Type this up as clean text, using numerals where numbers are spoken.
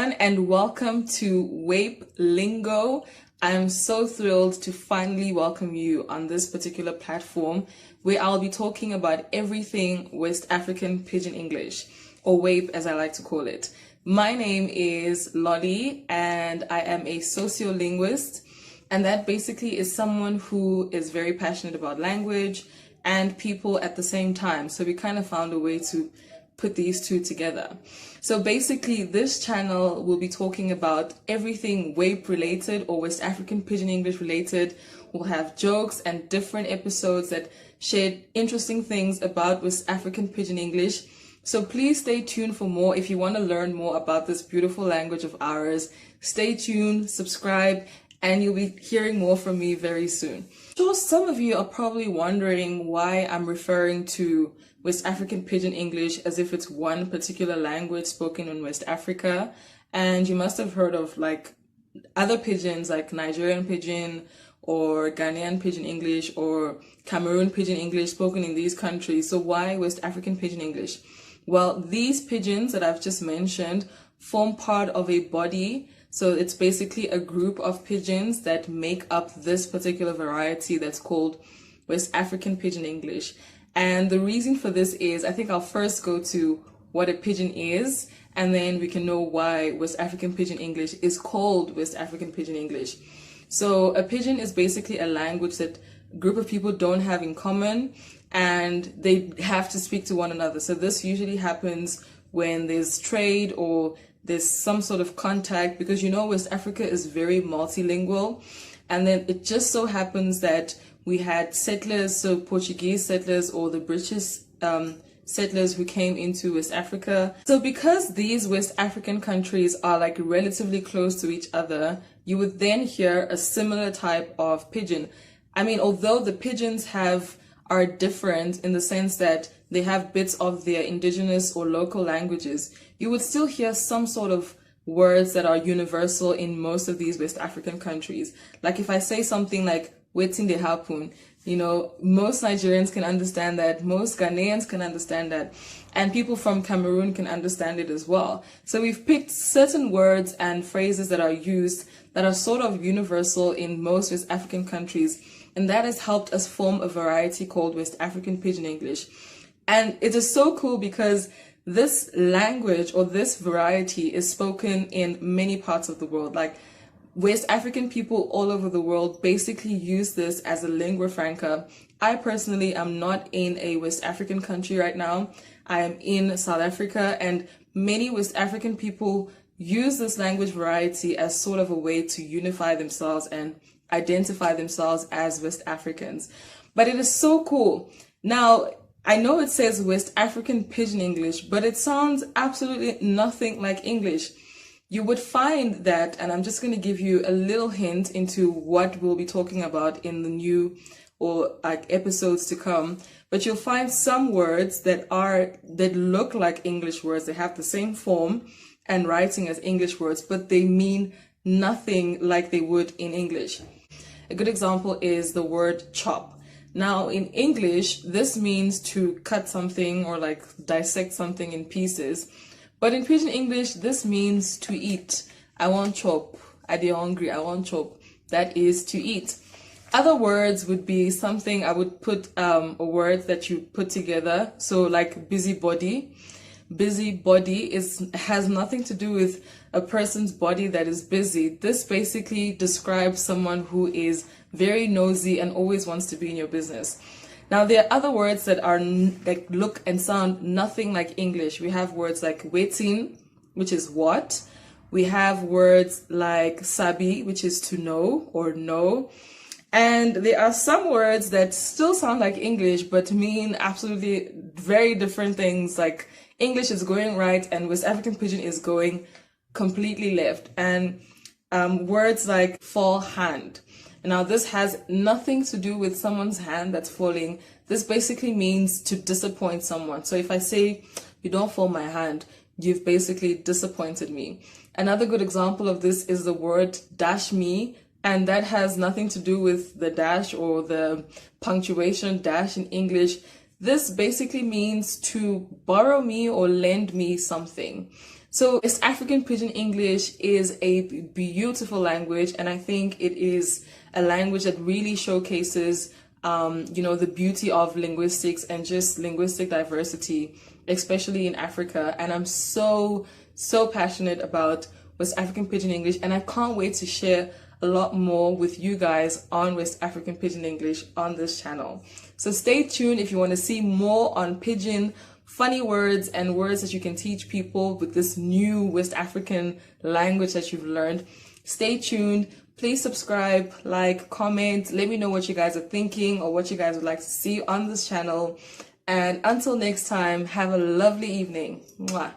everyone, and welcome to Wape Lingo. I am so thrilled to finally welcome you on this particular platform where I'll be talking about everything West African Pidgin English, or Wape as I like to call it. My name is Lolly and I am a sociolinguist, and that basically is someone who is very passionate about language and people at the same time. So we kind of found a way to put these two together. So basically this channel will be talking about everything Wape related or West African Pidgin English related. We'll have jokes and different episodes that share interesting things about West African Pidgin English. So please stay tuned for more. If you want to learn more about this beautiful language of ours, stay tuned, subscribe, and you'll be hearing more from me very soon. So some of you are probably wondering why I'm referring to West African Pidgin English as if it's one particular language spoken in West Africa. And you must have heard of like other pidgins like Nigerian Pidgin or Ghanaian Pidgin English or Cameroon Pidgin English spoken in these countries. So why West African Pidgin English? Well, these pidgins that I've just mentioned form part of a body. So it's basically a group of pidgins that make up this particular variety that's called West African Pidgin English. And the reason for this is, I think I'll first go to what a pidgin is, and then we can know why West African Pidgin English is called West African Pidgin English. So a pidgin is basically a language that a group of people don't have in common, and they have to speak to one another. So this usually happens when there's trade or there's some sort of contact, because you know West Africa is very multilingual. And then it just so happens that we had settlers, so Portuguese settlers or the British settlers who came into West Africa. So because these West African countries are like relatively close to each other, you would then hear a similar type of pidgin. I mean, although the pidgins are different in the sense that they have bits of their indigenous or local languages, you would still hear some sort of words that are universal in most of these West African countries. Like if I say something like "wetin dey happen," you know, most Nigerians can understand that, most Ghanaians can understand that, and people from Cameroon can understand it as well. So we've picked certain words and phrases that are used that are sort of universal in most West African countries, and that has helped us form a variety called West African Pidgin English. And it is so cool because this language or this variety is spoken in many parts of the world. Like West African people all over the world basically use this as a lingua franca. I personally am not in a West African country right now. I am in South Africa, and many West African people use this language variety as sort of a way to unify themselves and identify themselves as West Africans. But it is so cool. Now, I know it says West African Pidgin English, but it sounds absolutely nothing like English. You would find that, and I'm just going to give you a little hint into what we'll be talking about in the new or episodes to come, but you'll find some words that look like English words. They have the same form and writing as English words, but they mean nothing like they would in English. A good example is the word chop. Now in English, this means to cut something or like dissect something in pieces. But in Pidgin English, this means to eat. I want chop. I dey hungry. I want chop. That is to eat. Other words would be something I would put a word that you put together. So like busybody. Busybody has nothing to do with a person's body that is busy. This basically describes someone who is very nosy and always wants to be in your business. Now, there are other words that look and sound nothing like English. We have words like wetin, which is what. We have words like sabi, which is to know or know. And there are some words that still sound like English, but mean absolutely very different things. Like English is going right and West African Pidgin is going completely left. And words like fall hand. Now, this has nothing to do with someone's hand that's falling. This basically means to disappoint someone. So if I say, you don't fall my hand, you've basically disappointed me. Another good example of this is the word dash me, and that has nothing to do with the dash or the punctuation dash in English. This basically means to borrow me or lend me something. So West African Pidgin English is a beautiful language, and I think it is a language that really showcases the beauty of linguistics and just linguistic diversity, especially in Africa. And I'm so passionate about West African Pidgin English, and I can't wait to share a lot more with you guys on West African Pidgin English on this channel. So stay tuned if you want to see more on Pidgin, funny words and words that you can teach people with this new West African language that you've learned. Stay tuned. Please subscribe, like, comment. Let me know what you guys are thinking or what you guys would like to see on this channel. And until next time, have a lovely evening. Mwah.